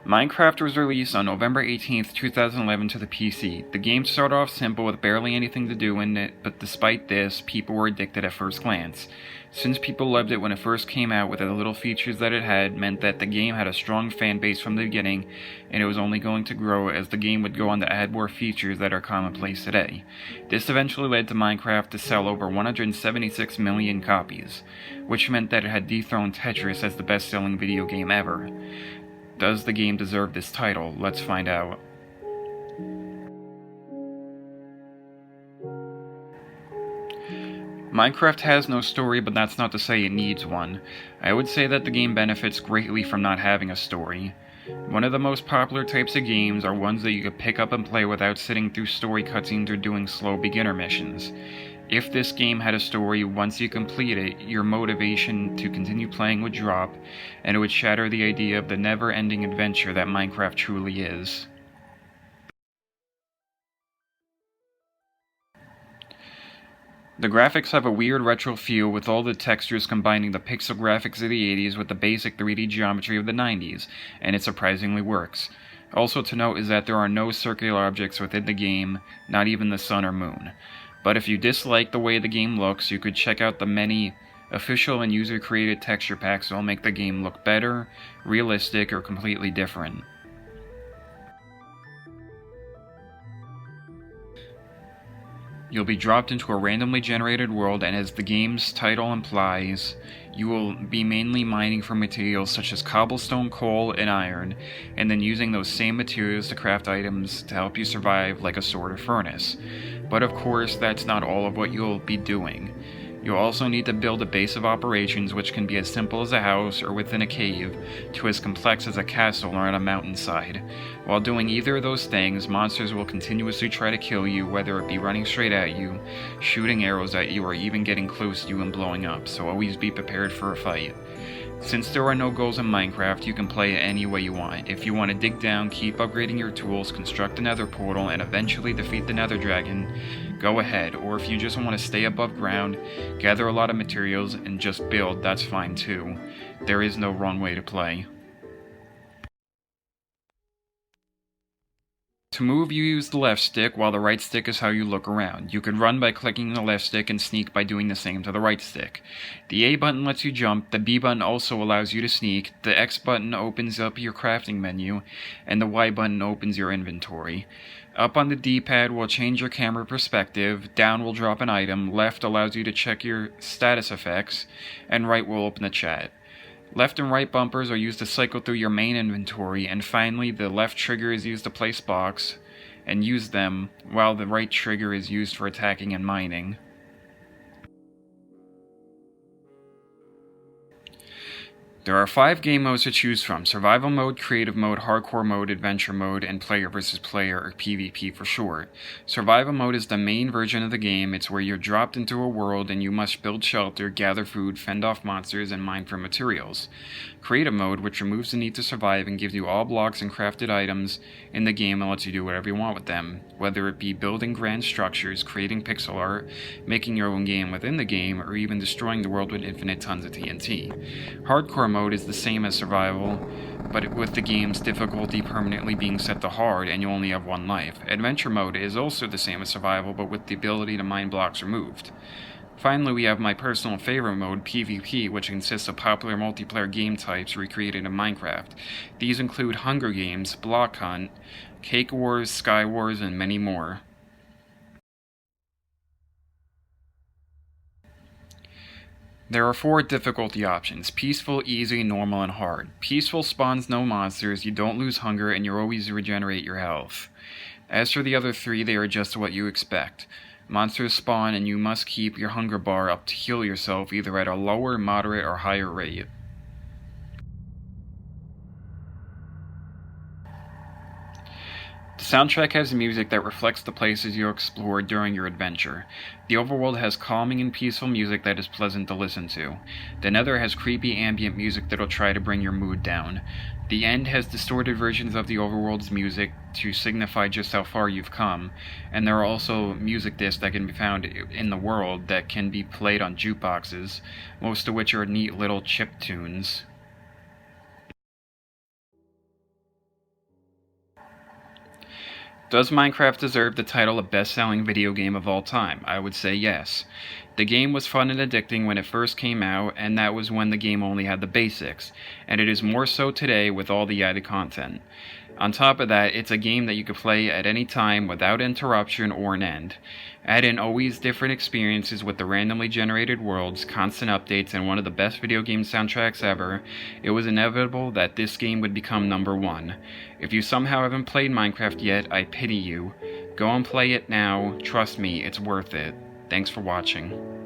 Minecraft was released on November 18th, 2011 to the PC. The game started off simple with barely anything to do in it, but despite this, people were addicted at first glance. Since people loved it when it first came out with the little features that it had, meant that the game had a strong fan base from the beginning, and it was only going to grow as the game would go on to add more features that are commonplace today. This eventually led to Minecraft to sell over 176 million copies, which meant that it had dethroned Tetris as the best-selling video game ever. Does the game deserve this title? Let's find out. Minecraft has no story, but that's not to say it needs one. I would say that the game benefits greatly from not having a story. One of the most popular types of games are ones that you could pick up and play without sitting through story cutscenes or doing slow beginner missions. If this game had a story, once you complete it, your motivation to continue playing would drop, and it would shatter the idea of the never-ending adventure that Minecraft truly is. The graphics have a weird retro feel with all the textures combining the pixel graphics of the 80s with the basic 3D geometry of the 90s, and it surprisingly works. Also to note is that there are no circular objects within the game, not even the sun or moon. But if you dislike the way the game looks, you could check out the many official and user-created texture packs that will make the game look better, realistic, or completely different. You'll be dropped into a randomly generated world, and as the game's title implies, you will be mainly mining for materials such as cobblestone, coal, and iron, and then using those same materials to craft items to help you survive like a sword or furnace. But of course, that's not all of what you'll be doing. You'll also need to build a base of operations, which can be as simple as a house or within a cave, to as complex as a castle or on a mountainside. While doing either of those things, monsters will continuously try to kill you, whether it be running straight at you, shooting arrows at you, or even getting close to you and blowing up, so always be prepared for a fight. Since there are no goals in Minecraft, you can play it any way you want. If you want to dig down, keep upgrading your tools, construct a nether portal, and eventually defeat the nether dragon, go ahead. Or if you just want to stay above ground, gather a lot of materials, and just build, that's fine too. There is no wrong way to play. To move, you use the left stick, while the right stick is how you look around. You can run by clicking the left stick and sneak by doing the same to the right stick. The A button lets you jump, the B button also allows you to sneak, the X button opens up your crafting menu, and the Y button opens your inventory. Up on the D-pad will change your camera perspective, down will drop an item, left allows you to check your status effects, and right will open the chat. Left and right bumpers are used to cycle through your main inventory, and finally the left trigger is used to place blocks and use them, while the right trigger is used for attacking and mining. There are 5 game modes to choose from: Survival Mode, Creative Mode, Hardcore Mode, Adventure Mode, and Player vs. Player, or PvP for short. Survival Mode is the main version of the game. It's where you're dropped into a world and you must build shelter, gather food, fend off monsters, and mine for materials. Creative Mode, which removes the need to survive and gives you all blocks and crafted items in the game and lets you do whatever you want with them, whether it be building grand structures, creating pixel art, making your own game within the game, or even destroying the world with infinite tons of TNT. Hardcore Mode is the same as Survival, but with the game's difficulty permanently being set to hard and you only have 1 life. Adventure Mode is also the same as Survival, but with the ability to mine blocks removed. Finally, we have my personal favorite mode, PvP, which consists of popular multiplayer game types recreated in Minecraft. These include Hunger Games, Block Hunt, Cake Wars, Sky Wars, and many more. There are 4 difficulty options: Peaceful, Easy, Normal, and Hard. Peaceful spawns no monsters, you don't lose hunger, and you always regenerate your health. As for the other 3, they are just what you expect. Monsters spawn and you must keep your hunger bar up to heal yourself either at a lower, moderate, or higher rate. The soundtrack has music that reflects the places you explore during your adventure. The overworld has calming and peaceful music that is pleasant to listen to. The Nether has creepy ambient music that'll try to bring your mood down. The End has distorted versions of the overworld's music to signify just how far you've come, and there are also music discs that can be found in the world that can be played on jukeboxes, most of which are neat little chip tunes. Does Minecraft deserve the title of best-selling video game of all time? I would say yes. The game was fun and addicting when it first came out, and that was when the game only had the basics, and it is more so today with all the added content. On top of that, it's a game that you could play at any time without interruption or an end. Add in always different experiences with the randomly generated worlds, constant updates, and one of the best video game soundtracks ever, it was inevitable that this game would become number one. If you somehow haven't played Minecraft yet, I pity you. Go and play it now. Trust me, it's worth it. Thanks for watching.